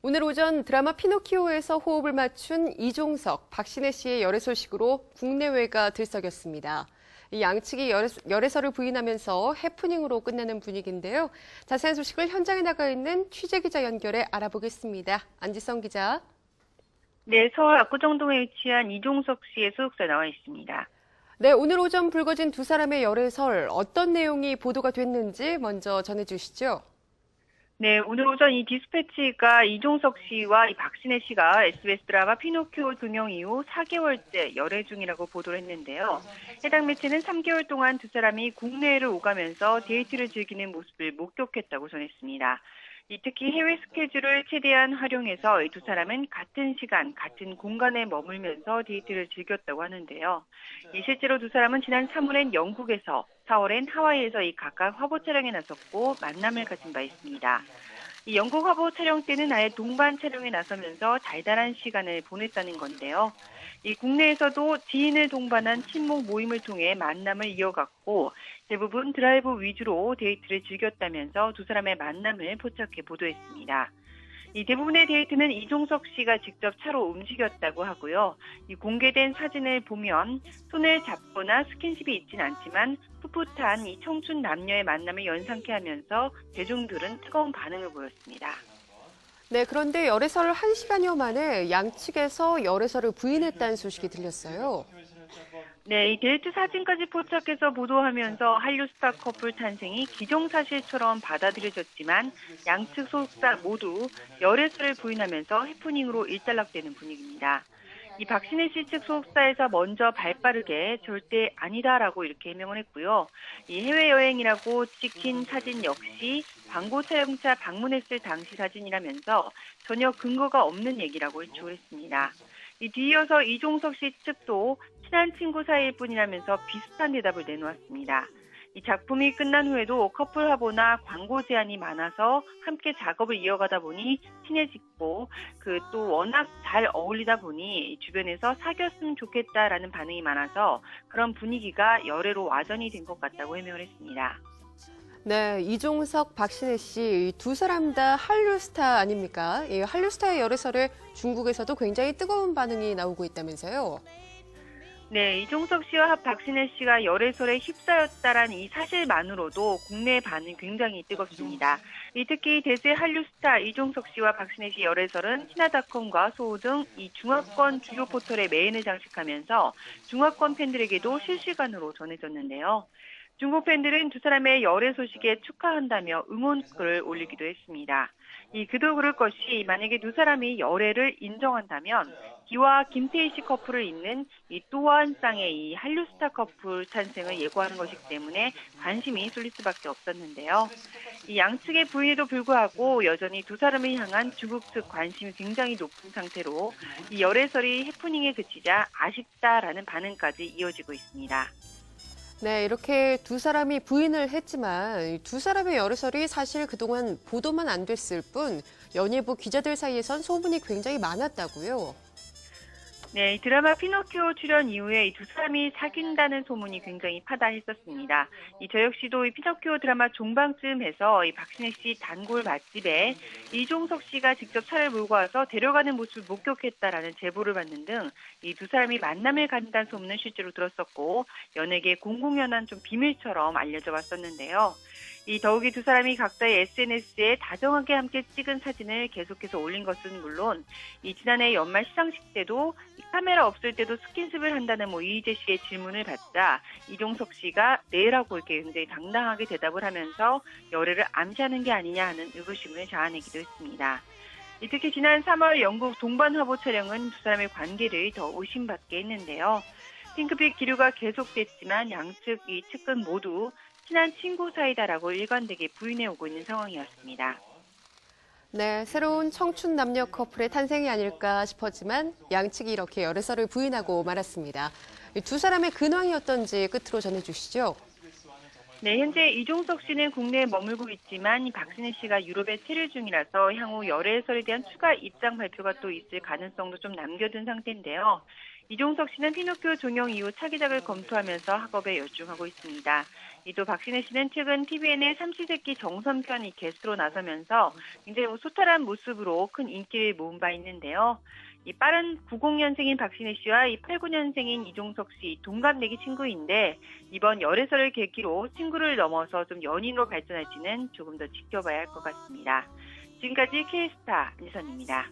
오늘 오전 드라마 피노키오에서 호흡을 맞춘 이종석, 박신혜 씨의 열애 소식으로 국내외가 들썩였습니다. 이 양측이 열애설을 부인하면서 해프닝으로 끝나는 분위기인데요. 자세한 소식을 현장에 나가 있는 취재기자 연결해 알아보겠습니다. 안지성 기자. 네, 서울 압구정동에 위치한 이종석 씨의 소속사에 나와 있습니다. 네, 오늘 오전 불거진 두 사람의 열애설, 어떤 내용이 보도가 됐는지 먼저 전해주시죠. 네, 오늘 오전 이 디스패치가 이종석 씨와 이 박신혜 씨가 SBS 드라마 피노키오 등영 이후 4개월째 열애 중이라고 보도를 했는데요. 해당 매체는 3개월 동안 두 사람이 국내를 오가면서 데이트를 즐기는 모습을 목격했다고 전했습니다. 특히 해외 스케줄을 최대한 활용해서 이 두 사람은 같은 시간, 같은 공간에 머물면서 데이트를 즐겼다고 하는데요. 실제로 두 사람은 지난 3월엔 영국에서, 4월엔 하와이에서 각각 화보 촬영에 나섰고 만남을 가진 바 있습니다. 이 영국 화보 촬영 때는 아예 동반 촬영에 나서면서 달달한 시간을 보냈다는 건데요. 이 국내에서도 지인을 동반한 친목 모임을 통해 만남을 이어갔고 대부분 드라이브 위주로 데이트를 즐겼다면서 두 사람의 만남을 포착해 보도했습니다. 이 대부분의 데이트는 이종석 씨가 직접 차로 움직였다고 하고요. 이 공개된 사진을 보면 손을 잡거나 스킨십이 있진 않지만 풋풋한 이 청춘 남녀의 만남을 연상케 하면서 대중들은 뜨거운 반응을 보였습니다. 네, 그런데 열애설 1시간여 만에 양측에서 열애설을 부인했다는 소식이 들렸어요. 네, 이 데이트 사진까지 포착해서 보도하면서 한류 스타 커플 탄생이 기정사실처럼 받아들여졌지만 양측 소속사 모두 열애설을 부인하면서 해프닝으로 일단락되는 분위기입니다. 이 박신혜 씨 측 소속사에서 먼저 발빠르게 절대 아니다라고 이렇게 해명을 했고요. 이 해외여행이라고 찍힌 사진 역시 광고 촬영차 방문했을 당시 사진이라면서 전혀 근거가 없는 얘기라고 일축을 했습니다. 뒤이어서 이종석 씨 측도 친한 친구 사이일 뿐이라면서 비슷한 대답을 내놓았습니다. 이 작품이 끝난 후에도 커플 화보나 광고 제안이 많아서 함께 작업을 이어가다 보니 친해지고 또 워낙 잘 어울리다 보니 주변에서 사귀었으면 좋겠다라는 반응이 많아서 그런 분위기가 열애로 와전이 된 것 같다고 해명을 했습니다. 네, 이종석, 박신혜 씨 두 사람 다 한류 스타 아닙니까? 이 한류 스타의 열애설에 중국에서도 굉장히 뜨거운 반응이 나오고 있다면서요. 네, 이종석 씨와 박신혜 씨가 열애설에 휩싸였다라는 이 사실만으로도 국내 반응이 굉장히 뜨겁습니다. 특히 대세 한류 스타 이종석 씨와 박신혜 씨 열애설은 신화닷컴과 소호 등 이 중화권 주요 포털에 메인을 장식하면서 중화권 팬들에게도 실시간으로 전해졌는데요. 중국 팬들은 두 사람의 열애 소식에 축하한다며 응원글을 올리기도 했습니다. 그도 그럴 것이 만약에 두 사람이 열애를 인정한다면 기와 김태희 씨 커플을 잇는 또 한 쌍의 이 한류 스타 커플 탄생을 예고하는 것이기 때문에 관심이 쏠릴 수밖에 없었는데요. 양측의 부인에도 불구하고 여전히 두 사람을 향한 중국 측 관심이 굉장히 높은 상태로 이 열애설이 해프닝에 그치자 아쉽다라는 반응까지 이어지고 있습니다. 네, 이렇게 두 사람이 부인을 했지만 두 사람의 열애설이 사실 그동안 보도만 안 됐을 뿐 연예부 기자들 사이에선 소문이 굉장히 많았다고요. 네, 드라마 피노키오 출연 이후에 이 두 사람이 사귄다는 소문이 굉장히 파다했었습니다. 저 역시도 이 피노키오 드라마 종방쯤 해서 이 박신혜 씨 단골 맛집에 이종석 씨가 직접 차를 몰고 와서 데려가는 모습을 목격했다라는 제보를 받는 등 이 두 사람이 만남을 갖는다는 소문은 실제로 들었었고 연예계 공공연한 좀 비밀처럼 알려져 왔었는데요. 더욱이 두 사람이 각자의 SNS에 다정하게 함께 찍은 사진을 계속해서 올린 것은 물론 지난해 연말 시상식 때도 카메라 없을 때도 스킨십을 한다는 이희재 씨의 질문을 받자 이종석 씨가 네라고 이렇게 굉장히 당당하게 대답을 하면서 열애를 암시하는 게 아니냐 하는 의구심을 자아내기도 했습니다. 특히 지난 3월 영국 동반 화보 촬영은 두 사람의 관계를 더 의심받게 했는데요. 핑크빛 기류가 계속됐지만 양측 측은 모두 친한 친구 사이다라고 일관되게 부인해오고 있는 상황이었습니다. 네, 새로운 청춘 남녀 커플의 탄생이 아닐까 싶었지만 양측이 이렇게 열애설을 부인하고 말았습니다. 두 사람의 근황이 어떤지 끝으로 전해주시죠. 네, 현재 이종석 씨는 국내에 머물고 있지만 박신혜 씨가 유럽에 체류 중이라서 향후 열애설에 대한 추가 입장 발표가 또 있을 가능성도 좀 남겨둔 상태인데요. 이종석 씨는 피노키오 종영 이후 차기작을 검토하면서 학업에 열중하고 있습니다. 이도 박신혜 씨는 최근 TVN의 삼시세끼 정선편 게스트로 나서면서 굉장히 소탈한 모습으로 큰 인기를 모은 바 있는데요. 이 빠른 90년생인 박신혜 씨와 이 89년생인 이종석 씨 동갑내기 친구인데 이번 열애설을 계기로 친구를 넘어서 좀 연인으로 발전할지는 조금 더 지켜봐야 할 것 같습니다. 지금까지 K스타 안지선입니다.